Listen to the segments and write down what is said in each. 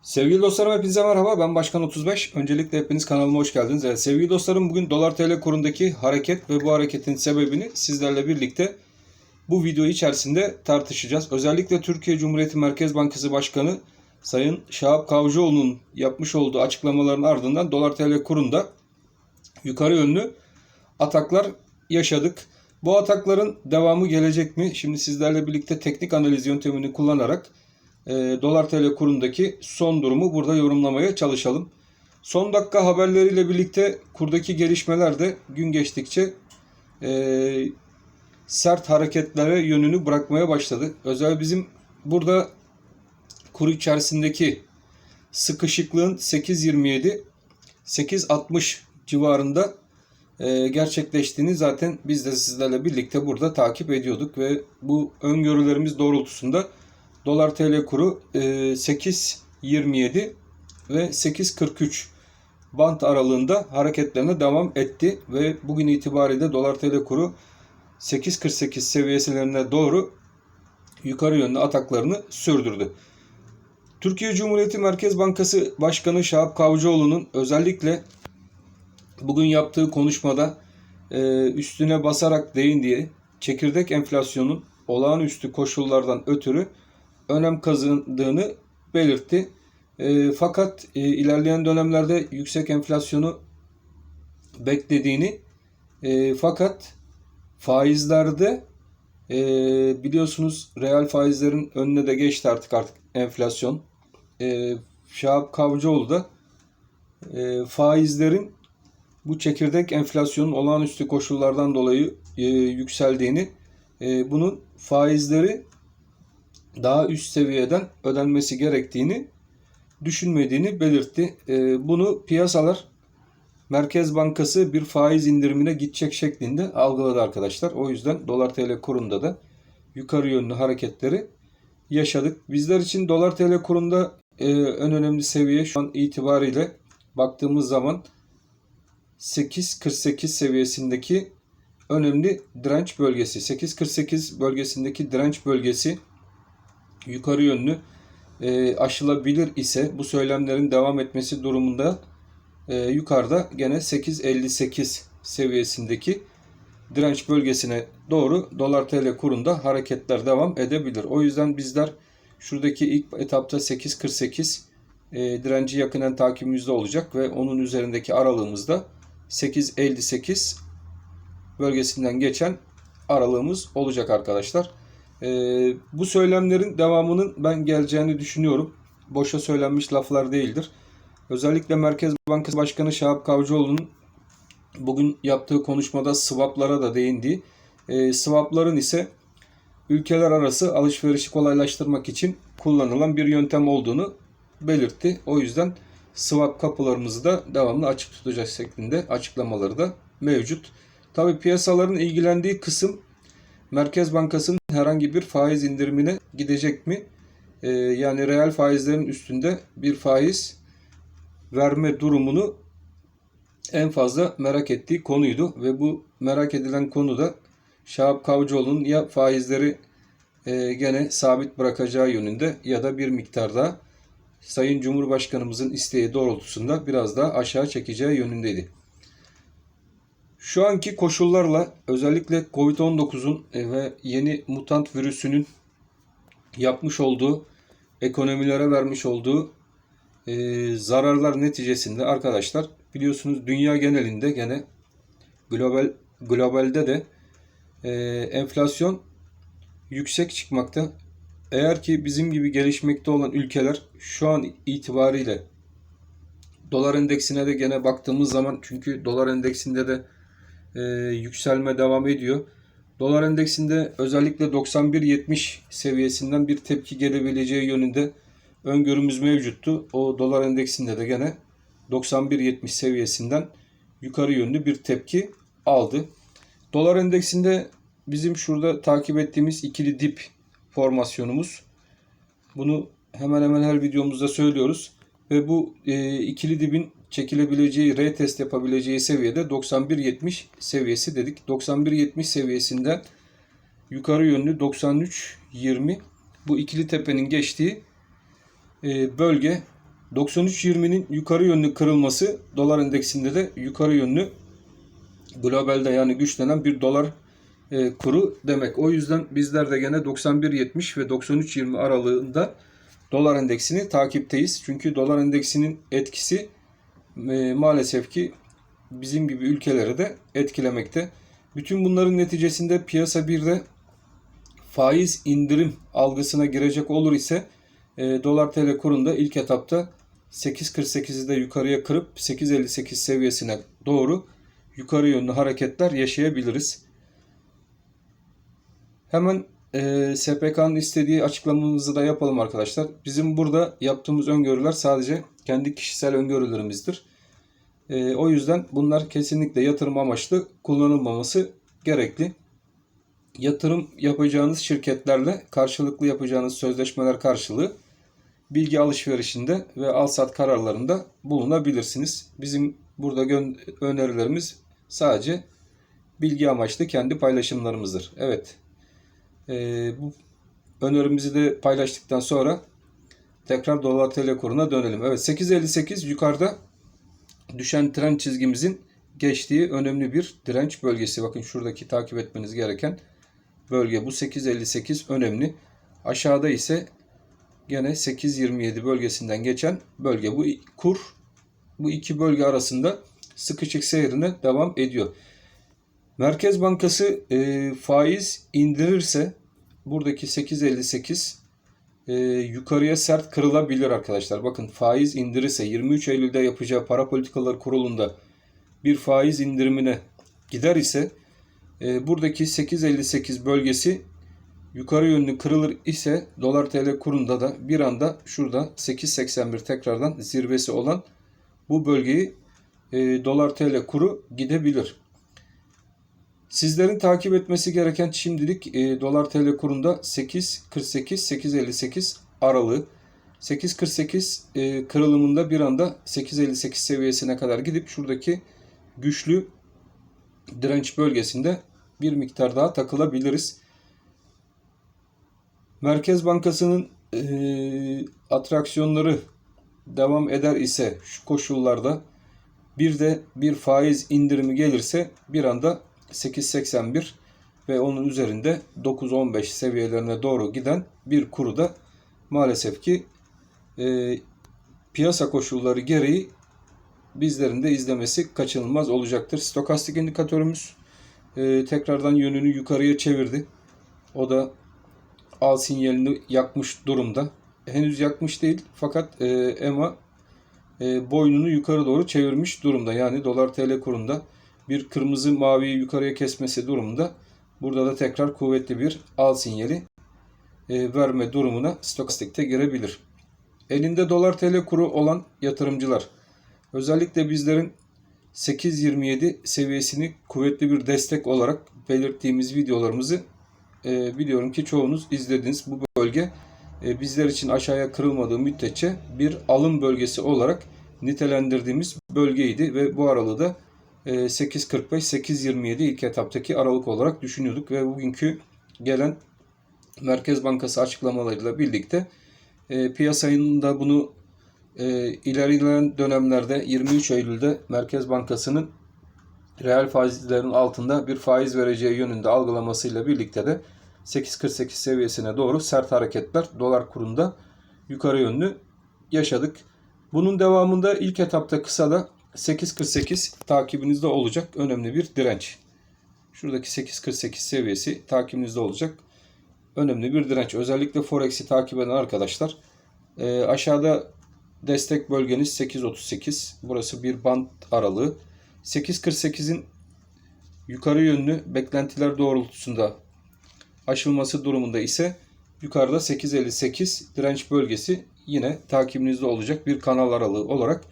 Sevgili dostlarım hepinize merhaba. Ben Başkan 35. Öncelikle hepiniz kanalıma hoş geldiniz. Evet, sevgili dostlarım bugün dolar TL kurundaki hareket ve bu hareketin sebebini sizlerle birlikte bu video içerisinde tartışacağız. Özellikle Türkiye Cumhuriyeti Merkez Bankası Başkanı Sayın Şahap Kavcıoğlu'nun yapmış olduğu açıklamaların ardından dolar TL kurunda yukarı yönlü ataklar yaşadık. Bu atakların devamı gelecek mi? Şimdi sizlerle birlikte teknik analiz yöntemini kullanarak dolar TL kurundaki son durumu burada yorumlamaya çalışalım. Son dakika haberleriyle birlikte kurdaki gelişmeler de gün geçtikçe sert hareketlere yönünü bırakmaya başladı. Özel bizim burada kur içerisindeki sıkışıklığın 8.27-8.60 civarında gerçekleştiğini zaten biz de sizlerle birlikte burada takip ediyorduk ve bu öngörülerimiz doğrultusunda dolar TL kuru 8.27 ve 8.43 bant aralığında hareketlerine devam etti ve bugün itibariyle dolar TL kuru 8.48 seviyelerine doğru yukarı yönlü ataklarını sürdürdü. Türkiye Cumhuriyeti Merkez Bankası Başkanı Şahap Kavcıoğlu'nun özellikle bugün yaptığı konuşmada üstüne basarak değindiği çekirdek enflasyonun olağanüstü koşullardan ötürü önem kazandığını belirtti. Fakat ilerleyen dönemlerde yüksek enflasyonu beklediğini fakat faizlerde biliyorsunuz reel faizlerin önüne de geçti artık enflasyon. Şahap Kavcıoğlu da faizlerin bu çekirdek enflasyonun olağanüstü koşullardan dolayı yükseldiğini, bunun faizleri daha üst seviyeden ödenmesi gerektiğini düşünmediğini belirtti. Bunu piyasalar Merkez Bankası bir faiz indirimine gidecek şeklinde algıladı arkadaşlar. O yüzden dolar TL kurunda da yukarı yönlü hareketleri yaşadık. Bizler için dolar TL kurunda en önemli seviye şu an itibariyle baktığımız zaman 8.48 seviyesindeki önemli direnç bölgesi. 8.48 bölgesindeki direnç bölgesi yukarı yönlü aşılabilir ise bu söylemlerin devam etmesi durumunda yukarıda gene 8.58 seviyesindeki direnç bölgesine doğru dolar TL kurunda hareketler devam edebilir. O yüzden bizler şuradaki ilk etapta 8.48 direnci yakinen takibimizde olacak ve onun üzerindeki aralığımızda 8.58 bölgesinden geçen aralığımız olacak arkadaşlar. Bu söylemlerin devamının ben geleceğini düşünüyorum. Boşa söylenmiş laflar değildir. Özellikle Merkez Bankası Başkanı Şahap Kavcıoğlu'nun bugün yaptığı konuşmada swaplara da değindiği, swapların ise ülkeler arası alışverişi kolaylaştırmak için kullanılan bir yöntem olduğunu belirtti. O yüzden swap kapılarımızı da devamlı açık tutacak şeklinde açıklamaları da mevcut. Tabii piyasaların ilgilendiği kısım Merkez Bankası'nın herhangi bir faiz indirimine gidecek mi? Yani reel faizlerin üstünde bir faiz verme durumunu en fazla merak ettiği konuydu. Ve bu merak edilen konu da Şahap Kavcıoğlu'nun ya faizleri gene sabit bırakacağı yönünde ya da bir miktar daha Sayın Cumhurbaşkanımızın isteği doğrultusunda biraz daha aşağı çekeceği yönündeydi. Şu anki koşullarla özellikle Covid-19'un ve yeni mutant virüsünün yapmış olduğu, ekonomilere vermiş olduğu zararlar neticesinde arkadaşlar biliyorsunuz dünya genelinde gene globalde de enflasyon yüksek çıkmakta. Eğer ki bizim gibi gelişmekte olan ülkeler şu an itibariyle dolar endeksine de gene baktığımız zaman, çünkü dolar endeksinde de yükselme devam ediyor. Dolar endeksinde özellikle 91.70 seviyesinden bir tepki gelebileceği yönünde öngörümüz mevcuttu. O dolar endeksinde de gene 91.70 seviyesinden yukarı yönlü bir tepki aldı. Dolar endeksinde bizim şurada takip ettiğimiz ikili dip formasyonumuz. Bunu hemen hemen her videomuzda söylüyoruz. Ve bu ikili dibin çekilebileceği, retest yapabileceği seviyede 91.70 seviyesi dedik. 91.70 seviyesinden yukarı yönlü 93.20 bu ikili tepenin geçtiği bölge 93.20'nin yukarı yönlü kırılması dolar endeksinde de yukarı yönlü globalde yani güçlenen bir dolar kuru demek. O yüzden bizler de gene 91.70 ve 93.20 aralığında dolar endeksini takipteyiz. Çünkü dolar endeksinin etkisi maalesef ki bizim gibi ülkeleri de etkilemekte. Bütün bunların neticesinde piyasa bir de faiz indirim algısına girecek olur ise dolar TL kurunda ilk etapta 8.48'i de yukarıya kırıp 8.58 seviyesine doğru yukarı yönlü hareketler yaşayabiliriz. Hemen SPK'nın istediği açıklamamızı da yapalım arkadaşlar. Bizim burada yaptığımız öngörüler sadece kendi kişisel öngörülerimizdir. O yüzden bunlar kesinlikle yatırım amaçlı kullanılmaması gerekli. Yatırım yapacağınız şirketlerle karşılıklı yapacağınız sözleşmeler karşılığı bilgi alışverişinde ve al-sat kararlarında bulunabilirsiniz. Bizim burada önerilerimiz sadece bilgi amaçlı kendi paylaşımlarımızdır. Evet. Bu önerimizi de paylaştıktan sonra tekrar dolar TL kuruna dönelim. Evet, 8.58 yukarıda düşen trend çizgimizin geçtiği önemli bir direnç bölgesi. Bakın şuradaki takip etmeniz gereken bölge bu 8.58 önemli. Aşağıda ise gene 8.27 bölgesinden geçen bölge. Bu iki bölge arasında sıkışık seyrine devam ediyor. Merkez Bankası faiz indirirse buradaki 8.58 yukarıya sert kırılabilir arkadaşlar. Bakın faiz indirirse 23 Eylül'de yapacağı para politikaları kurulunda bir faiz indirimine gider ise buradaki 8.58 bölgesi yukarı yönlü kırılır ise dolar TL kurunda da bir anda şurada 8.81 tekrardan zirvesi olan bu bölgeyi dolar TL kuru gidebilir. Sizlerin takip etmesi gereken şimdilik dolar TL kurunda 8.48-8.58 aralığı. 8.48 kırılımında bir anda 8.58 seviyesine kadar gidip şuradaki güçlü direnç bölgesinde bir miktar daha takılabiliriz. Merkez Bankası'nın atraksiyonları devam eder ise şu koşullarda bir de bir faiz indirimi gelirse bir anda 8.81 ve onun üzerinde 9.15 seviyelerine doğru giden bir kuru da maalesef ki piyasa koşulları gereği bizlerin de izlemesi kaçınılmaz olacaktır. Stokastik indikatörümüz tekrardan yönünü yukarıya çevirdi. O da al sinyalini yakmış durumda. Henüz yakmış değil fakat EMA boynunu yukarı doğru çevirmiş durumda. Yani dolar TL kurunda bir kırmızı maviyi yukarıya kesmesi durumunda burada da tekrar kuvvetli bir al sinyali verme durumuna stokastikte girebilir. Elinde dolar TL kuru olan yatırımcılar özellikle bizlerin 8.27 seviyesini kuvvetli bir destek olarak belirttiğimiz videolarımızı biliyorum ki çoğunuz izlediniz. Bu bölge bizler için aşağıya kırılmadığı müddetçe bir alım bölgesi olarak nitelendirdiğimiz bölgeydi ve bu aralığı da 8.45-8.27 ilk etaptaki aralık olarak düşünüyorduk ve bugünkü gelen Merkez Bankası açıklamalarıyla birlikte piyasanın da bunu ilerleyen dönemlerde 23 Eylül'de Merkez Bankası'nın reel faizlerin altında bir faiz vereceği yönünde algılamasıyla birlikte de 8.48 seviyesine doğru sert hareketler dolar kurunda yukarı yönlü yaşadık. Bunun devamında ilk etapta kısada 8.48 takibinizde olacak önemli bir direnç. Şuradaki 8.48 seviyesi takibinizde olacak önemli bir direnç. Özellikle Forex'i takip eden arkadaşlar aşağıda destek bölgeniz 8.38. Burası bir band aralığı. 8.48'in yukarı yönlü beklentiler doğrultusunda aşılması durumunda ise yukarıda 8.58 direnç bölgesi yine takibinizde olacak bir kanal aralığı olarak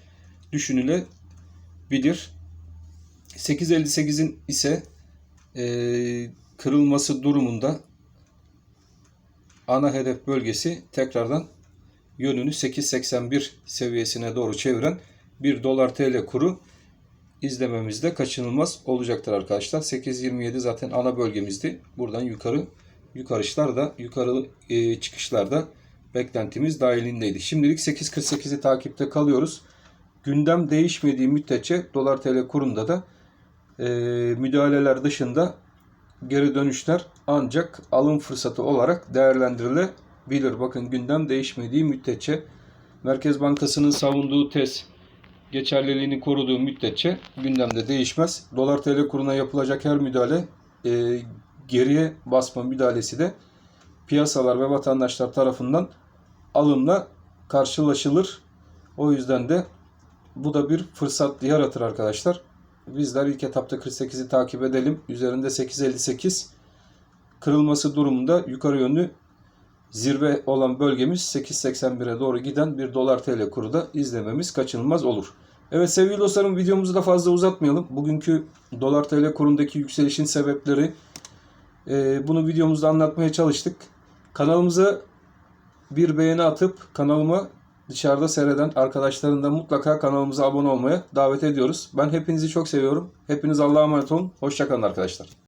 düşünülebilir. 8.58'in ise kırılması durumunda ana hedef bölgesi tekrardan yönünü 8.81 seviyesine doğru çeviren bir dolar TL kuru izlememizde kaçınılmaz olacaktır arkadaşlar. 8.27 zaten ana bölgemizdi. Buradan yukarı çıkışlar da beklentimiz dahilindeydi. Şimdilik 8.48'i takipte kalıyoruz. Gündem değişmediği müddetçe dolar TL kurunda da müdahaleler dışında geri dönüşler ancak alım fırsatı olarak değerlendirilebilir. Bakın, gündem değişmediği müddetçe, Merkez Bankası'nın savunduğu tez geçerliliğini koruduğu müddetçe gündemde değişmez. Dolar TL kuruna yapılacak her müdahale, geriye basma müdahalesi de piyasalar ve vatandaşlar tarafından alımla karşılaşılır. O yüzden de bu da bir fırsat yaratır arkadaşlar. Bizler ilk etapta 48'i takip edelim. Üzerinde 8.58 kırılması durumunda yukarı yönlü zirve olan bölgemiz 8.81'e doğru giden bir dolar TL kuru da izlememiz kaçınılmaz olur. Evet sevgili dostlarım, videomuzu da fazla uzatmayalım. Bugünkü dolar TL kurundaki yükselişin sebepleri, bunu videomuzda anlatmaya çalıştık. Kanalımıza bir beğeni atıp kanalıma dışarıda seyreden arkadaşların da mutlaka kanalımıza abone olmaya davet ediyoruz. Ben hepinizi çok seviyorum. Hepiniz Allah'a emanet olun. Hoşça kalın arkadaşlar.